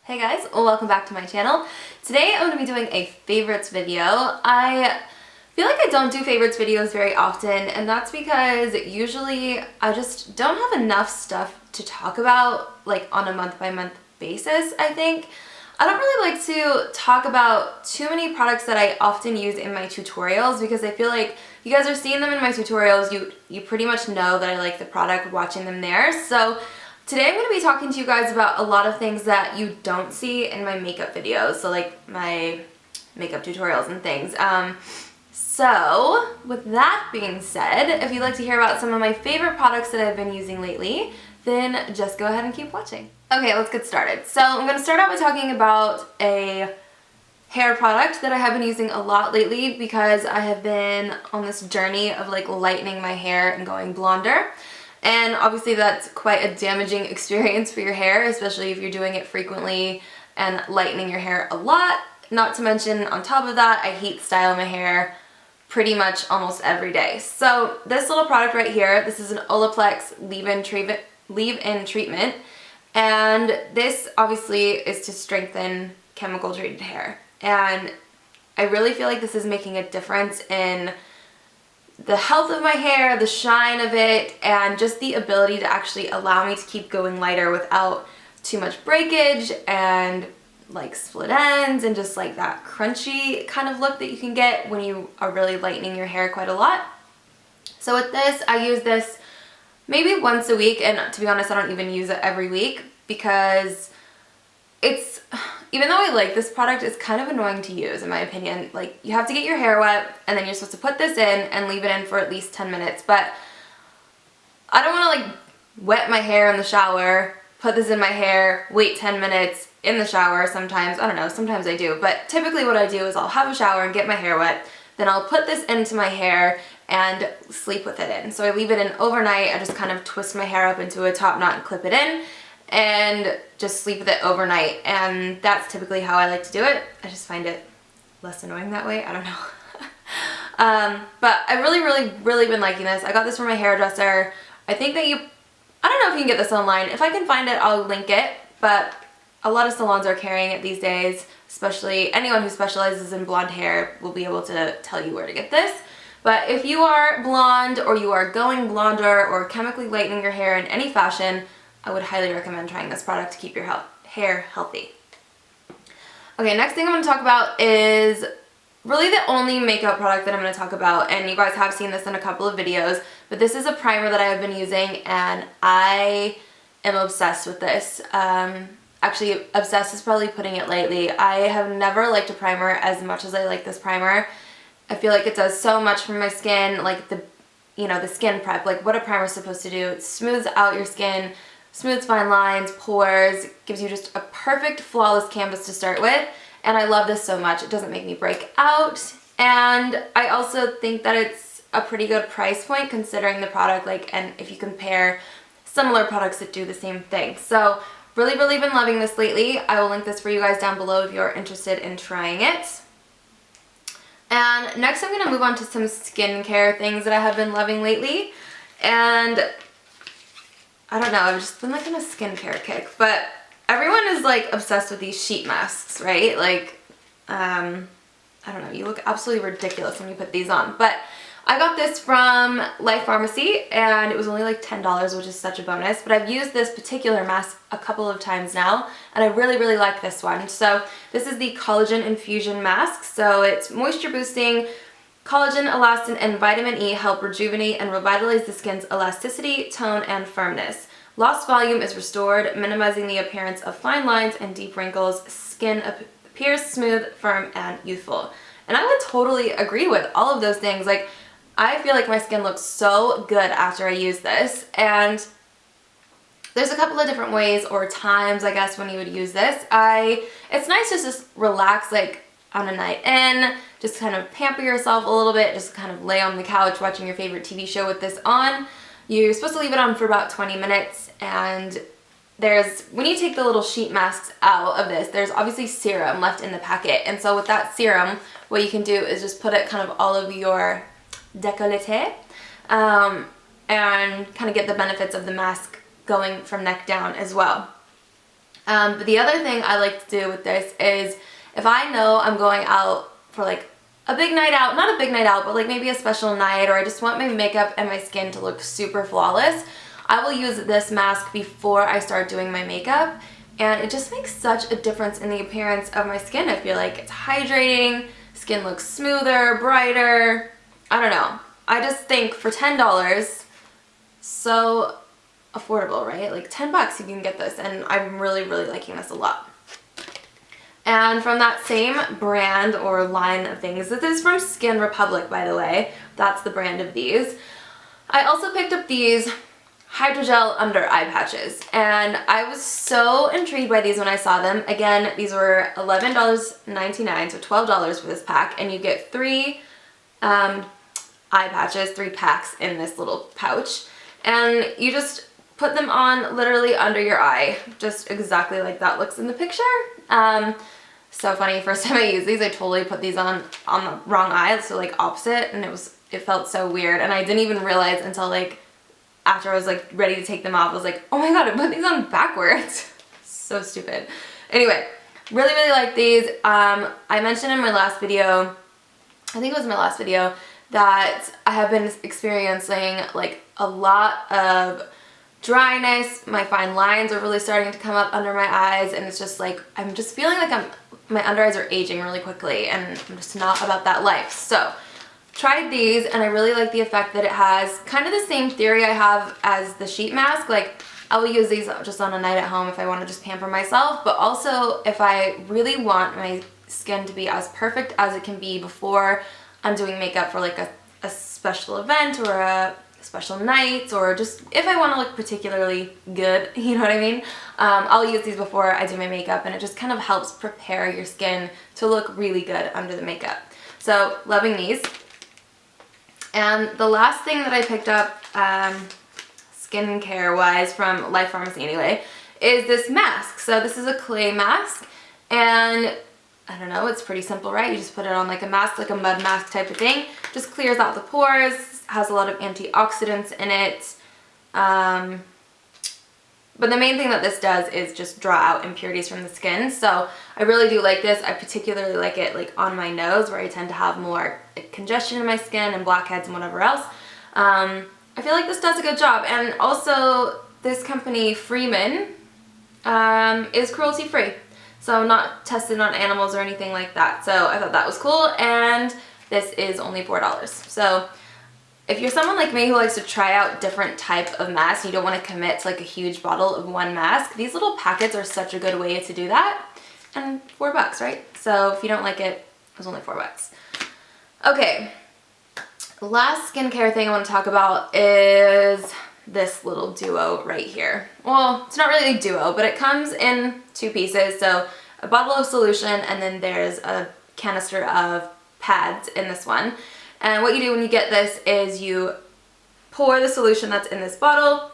Hey guys, welcome back to my channel. Today I'm going to be doing a favorites video. I feel like I don't do favorites videos very often, and that's because usually I just don't have enough stuff to talk about like on a month-by-month basis, I think. I don't really like to talk about too many products that I often use in my tutorials because I feel like you guys are seeing them in my tutorials. You pretty much know that I like the product watching them there. So today I'm going to be talking to you guys about a lot of things that you don't see in my makeup videos, so like my makeup tutorials and things. So with that being said, if you'd like to hear about some of my favorite products that I've been using lately, then just go ahead and keep watching. Okay, let's get started. So I'm going to start out by talking about a hair product that I have been using a lot lately because I have been on this journey of like lightening my hair and going blonder. And obviously that's quite a damaging experience for your hair, especially if you're doing it frequently and lightening your hair a lot. Not to mention, on top of that, I heat style my hair pretty much almost every day. So this little product right here, this is an Olaplaex leave-in treatment. And this obviously is to strengthen chemical treated hair. And I really feel like this is making a difference in the health of my hair, the shine of it, and just the ability to actually allow me to keep going lighter without too much breakage and like split ends and just like that crunchy kind of look that you can get when you are really lightening your hair quite a lot. So with this, I use this maybe once a week, and to be honest, I don't even use it every week because it's, even though I like this product, it's kind of annoying to use in my opinion. Like, you have to get your hair wet and then you're supposed to put this in and leave it in for at least 10 minutes. But I don't want to like wet my hair in the shower, put this in my hair, wait 10 minutes in the shower sometimes. I don't know, sometimes I do. But typically what I do is I'll have a shower and get my hair wet. Then I'll put this into my hair and sleep with it in. So I leave it in overnight. I just kind of twist my hair up into a top knot and clip it in and just sleep with it overnight. And that's typically how I like to do it. I just find it less annoying that way. I don't know. But I've really been liking this. I got this from my hairdresser. I think that I don't know if you can get this online. If I can find it, I'll link it. But a lot of salons are carrying it these days, especially anyone who specializes in blonde hair will be able to tell you where to get this. But if you are blonde or you are going blonder or chemically lightening your hair in any fashion, I would highly recommend trying this product to keep your hair healthy. Okay, next thing I'm going to talk about is really the only makeup product that I'm going to talk about, and you guys have seen this in a couple of videos, but this is a primer that I have been using and I am obsessed with this. Actually, obsessed is probably putting it lightly. I have never liked a primer as much as I like this primer. I feel like it does so much for my skin, like the skin prep, like what a primer is supposed to do. It smooths out your skin, smooths fine lines, pores, gives you just a perfect flawless canvas to start with. And I love this so much. It doesn't make me break out. And I also think that it's a pretty good price point considering the product, and if you compare similar products that do the same thing. So really been loving this lately. I will link this for you guys down below if you're interested in trying it. And next I'm going to move on to some skincare things that I have been loving lately. And I don't know, I've just been like in a skincare kick, but everyone is like obsessed with these sheet masks, right? Like, I don't know, you look absolutely ridiculous when you put these on. But I got this from Life Pharmacy and it was only like $10, which is such a bonus. But I've used this particular mask a couple of times now and I really like this one. So this is the Collagen Infusion Mask. So it's moisture boosting. Collagen, elastin, and vitamin E help rejuvenate and revitalize the skin's elasticity, tone, and firmness. Lost volume is restored, minimizing the appearance of fine lines and deep wrinkles. Skin appears smooth, firm, and youthful. And I would totally agree with all of those things. Like, I feel like my skin looks so good after I use this. And there's a couple of different ways or times, I guess, when you would use this. It's nice to just relax, like, on a night in, just kind of pamper yourself a little bit, just kind of lay on the couch watching your favorite TV show with this on. You're supposed to leave it on for about 20 minutes, and when you take the little sheet masks out of this, there's obviously serum left in the packet, and so with that serum, what you can do is just put it kind of all over your décolleté, and kind of get the benefits of the mask going from neck down as well. But the other thing I like to do with this is if I know I'm going out for like a big night out, not a big night out, but like maybe a special night, or I just want my makeup and my skin to look super flawless, I will use this mask before I start doing my makeup, and it just makes such a difference in the appearance of my skin. I feel like it's hydrating, skin looks smoother, brighter. I don't know. I just think for $10, so affordable, right? Like 10 bucks you can get this, and I'm really liking this a lot. And from that same brand or line of things, this is from Skin Republic, by the way. That's the brand of these. I also picked up these hydrogel under eye patches, and I was so intrigued by these when I saw them. Again, these were $11.99, so $12 for this pack, and you get 3 eye patches, 3 packs in this little pouch, and you just put them on literally under your eye, just exactly like that looks in the picture. So funny, first time I used these, I totally put these on the wrong eye, so like opposite, and it felt so weird, and I didn't even realize until like after I was like ready to take them off. I was like, oh my god, I put these on backwards. So stupid. Anyway, really like these. I mentioned in my last video, I think it was my last video, that I have been experiencing like a lot of dryness. My fine lines are really starting to come up under my eyes, and it's just like I'm just feeling like my under eyes are aging really quickly, and I'm just not about that life. So tried these, and I really like the effect that it has. Kind of the same theory I have as the sheet mask. Like I will use these just on a night at home if I want to just pamper myself, but also if I really want my skin to be as perfect as it can be before I'm doing makeup for like a special event or a special night, or just if I want to look particularly good, you know what I mean? I'll use these before I do my makeup, and it just kind of helps prepare your skin to look really good under the makeup. So loving these. And the last thing that I picked up skincare wise from Life Pharmacy anyway is this mask. So this is a clay mask, and I don't know, it's pretty simple, right? You just put it on like a mask, like a mud mask type of thing. Just clears out the pores, has a lot of antioxidants in it. But the main thing that this does is just draw out impurities from the skin. So I really do like this. I particularly like it like on my nose, where I tend to have more congestion in my skin and blackheads and whatever else. I feel like this does a good job. And also this company, Freeman, is cruelty free. So not tested on animals or anything like that. So I thought that was cool, and this is only $4. So if you're someone like me who likes to try out different type of masks, you don't want to commit to like a huge bottle of one mask, these little packets are such a good way to do that. And $4, right? So if you don't like it, it was only $4. Okay, last skincare thing I want to talk about is this little duo right here. Well, it's not really a duo, but it comes in 2 pieces. So a bottle of solution, and then there's a canister of pads in this one. And what you do when you get this is you pour the solution that's in this bottle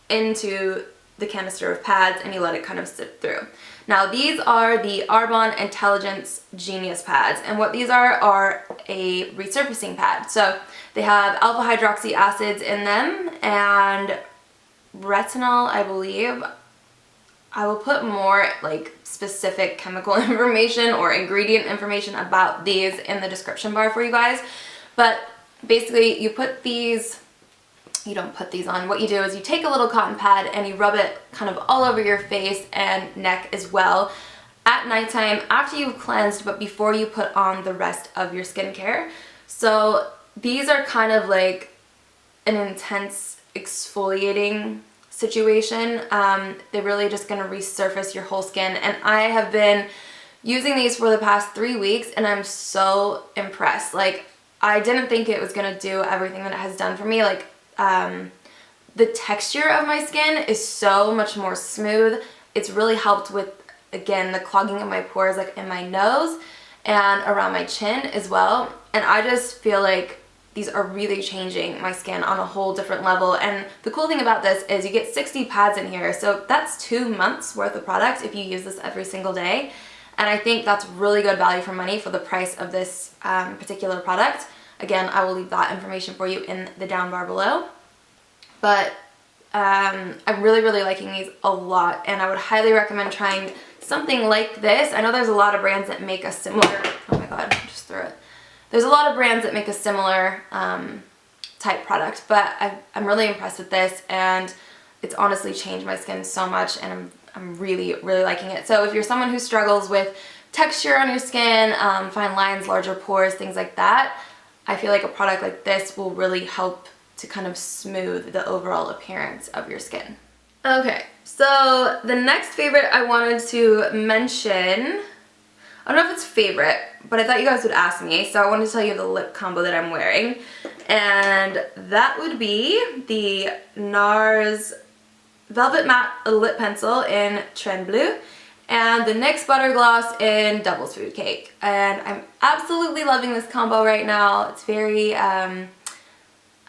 into the canister of pads, and you let it kind of sit through. Now these are the Arbonne Intelligence Genius pads, and what these are a resurfacing pad. So they have alpha hydroxy acids in them and retinol, I believe. I will put more like specific chemical information or ingredient information about these in the description bar for you guys. But basically you put these, you don't put these on. What you do is you take a little cotton pad and you rub it kind of all over your face and neck as well at nighttime after you've cleansed, but before you put on the rest of your skincare. So these are kind of like an intense exfoliating situation. They're really just going to resurface your whole skin, and I have been using these for the past 3 weeks, and I'm so impressed. Like, I didn't think it was going to do everything that it has done for me. Like, the texture of my skin is so much more smooth. It's really helped with, again, the clogging of my pores, like in my nose and around my chin as well. And I just feel like these are really changing my skin on a whole different level. And the cool thing about this is you get 60 pads in here. So that's 2 months worth of product if you use this every single day. And I think that's really good value for money for the price of this particular product. Again, I will leave that information for you in the down bar below. But I'm really liking these a lot, and I would highly recommend trying something like this. I know there's a lot of brands that make a similar, oh my god, I just threw it. There's a lot of brands that make a similar type product, but I'm really impressed with this, and it's honestly changed my skin so much, and I'm really liking it. So if you're someone who struggles with texture on your skin, fine lines, larger pores, things like that, I feel like a product like this will really help to kind of smooth the overall appearance of your skin. Okay, so the next favorite I wanted to mention, I don't know if it's favorite, but I thought you guys would ask me, so I wanted to tell you the lip combo that I'm wearing, and that would be the NARS Velvet Matte Lip Pencil in Trend Blue and the NYX Butter Gloss in Devil's Food Cake. And I'm absolutely loving this combo right now. It's very, I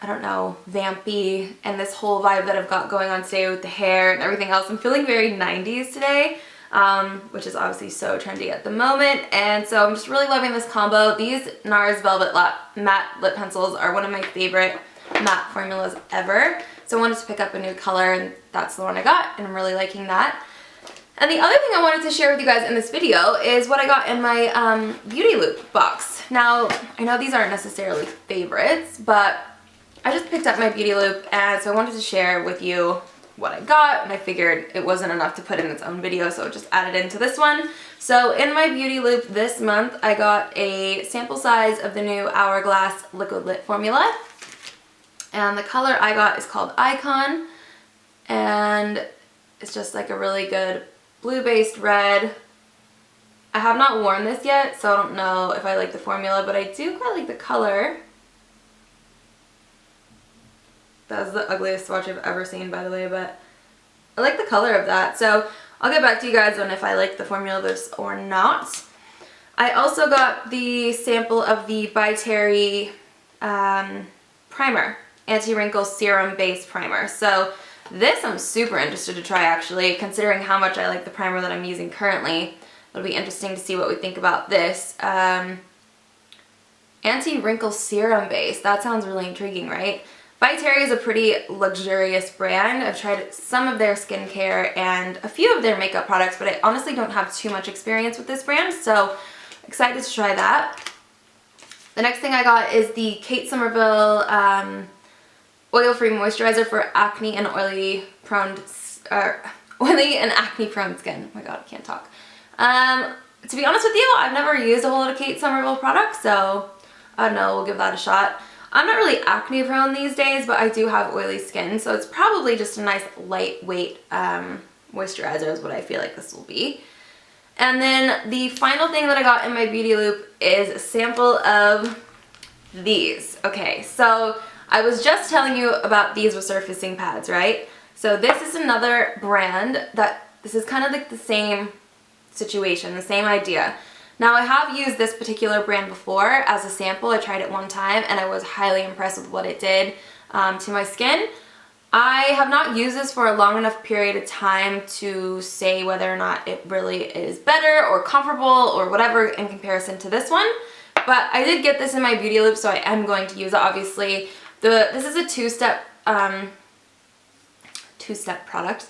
don't know, vampy, and this whole vibe that I've got going on today with the hair and everything else. I'm feeling very 90s today, which is obviously so trendy at the moment, and so I'm just really loving this combo. These NARS Velvet Matte Lip Pencils are one of my favorite matte formulas ever, so I wanted to pick up a new color, and that's the one I got, and I'm really liking that. And the other thing I wanted to share with you guys in this video is what I got in my Beauty Loop box. Now, I know these aren't necessarily favorites, but I just picked up my Beauty Loop, and so I wanted to share with you what I got, and I figured it wasn't enough to put in its own video, so I just added into this one. So in my Beauty Loop this month, I got a sample size of the new Hourglass Liquid Lip Formula, and the color I got is called Icon, and it's just like a really good blue-based red. I have not worn this yet, so I don't know if I like the formula, but I do quite like the color. That was the ugliest swatch I've ever seen, by the way, but I like the color of that. So I'll get back to you guys on if I like the formula of this or not. I also got the sample of the By Terry primer, anti-wrinkle serum base primer. So this I'm super interested to try, actually, considering how much I like the primer that I'm using currently. It'll be interesting to see what we think about this. Anti-wrinkle serum base, that sounds really intriguing, right? By Terry is a pretty luxurious brand. I've tried some of their skincare and a few of their makeup products, but I honestly don't have too much experience with this brand, so excited to try that. The next thing I got is the Kate Somerville oil-free moisturizer for acne and oily and acne-prone skin. Oh my god, I can't talk. To be honest with you, I've never used a whole lot of Kate Somerville products, so I don't know, we'll give that a shot. I'm not really acne prone these days, but I do have oily skin, so it's probably just a nice lightweight moisturizer is what I feel like this will be. And then the final thing that I got in my Beauty Loop is a sample of these. Okay, so I was just telling you about these resurfacing pads, right? So this is another brand that, this is kind of like the same situation, the same idea. Now, I have used this particular brand before as a sample. I tried it one time and I was highly impressed with what it did to my skin. I have not used this for a long enough period of time to say whether or not it really is better or comparable or whatever in comparison to this one. But I did get this in my Beauty Loop, so I am going to use it, obviously. This is a two-step product.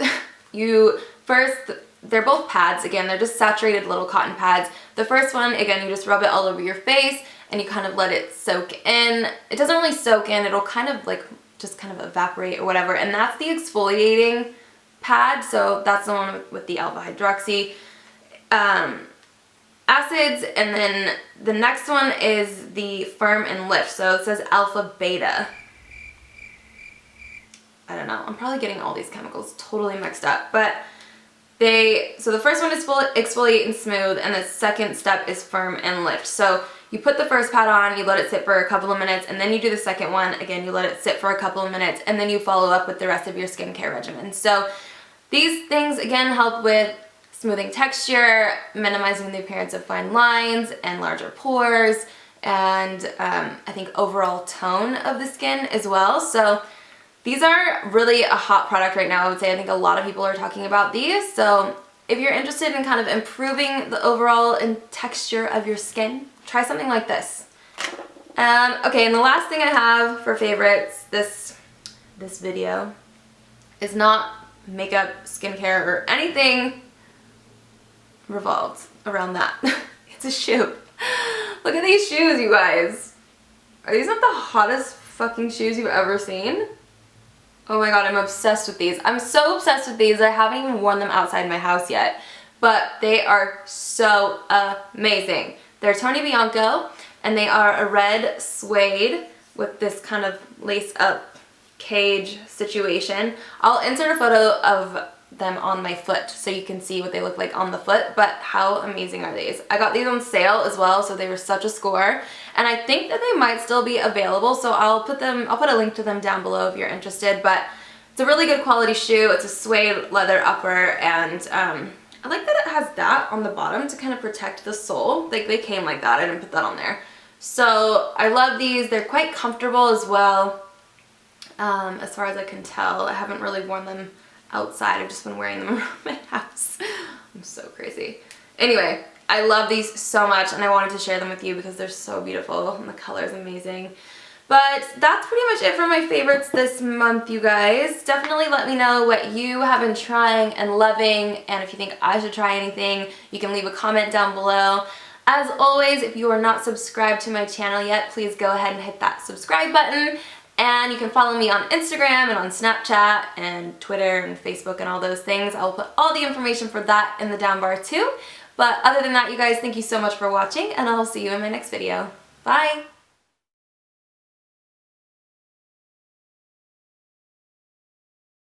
They're both pads. Again, they're just saturated little cotton pads. The first one, again, you just rub it all over your face and you kind of let it soak in. It doesn't really soak in. It'll kind of like just kind of evaporate or whatever. And that's the exfoliating pad. So that's the one with the alpha hydroxy acids. And then the next one is the Firm and Lift. So it says alpha beta. I don't know. I'm probably getting all these chemicals totally mixed up. But so the first one is exfoliate and smooth, and the second step is Firm and Lift. So you put the first pad on, you let it sit for a couple of minutes, and then you do the second one. Again, you let it sit for a couple of minutes, and then you follow up with the rest of your skincare regimen. So these things, again, help with smoothing texture, minimizing the appearance of fine lines and larger pores, and I think overall tone of the skin as well. So these are really a hot product right now, I would say. I think a lot of people are talking about these. So if you're interested in kind of improving the overall texture of your skin, try something like this. Okay, and the last thing I have for favorites this video is not makeup, skincare, or anything revolved around that. It's a shoe. Look at these shoes, you guys. Are these not the hottest fucking shoes you've ever seen? Oh my god, I'm obsessed with these. I'm so obsessed with these. I haven't even worn them outside my house yet, but they are so amazing. They're Tony Bianco, and they are a red suede with this kind of lace up cage situation. I'll insert a photo of them on my foot so you can see what they look like on the foot, but how amazing are these? I got these on sale as well, so they were such a score, and I think that they might still be available, so I'll put a link to them down below if you're interested. But it's a really good quality shoe. It's a suede leather upper, and I like that it has that on the bottom to kind of protect the sole. Like, they came like that. I didn't put that on there. So I love these. They're quite comfortable as well, as far as I can tell. I haven't really worn them outside. I've just been wearing them around my house. I'm so crazy. Anyway, I love these so much, and I wanted to share them with you because they're so beautiful and the color is amazing. But that's pretty much it for my favorites this month, you guys. Definitely let me know what you have been trying and loving, and if you think I should try anything, you can leave a comment down below. As always, if you are not subscribed to my channel yet, please go ahead and hit that subscribe button. And you can follow me on Instagram and on Snapchat and Twitter and Facebook and all those things. I will put all the information for that in the down bar too. But other than that, you guys, thank you so much for watching, and I'll see you in my next video. Bye!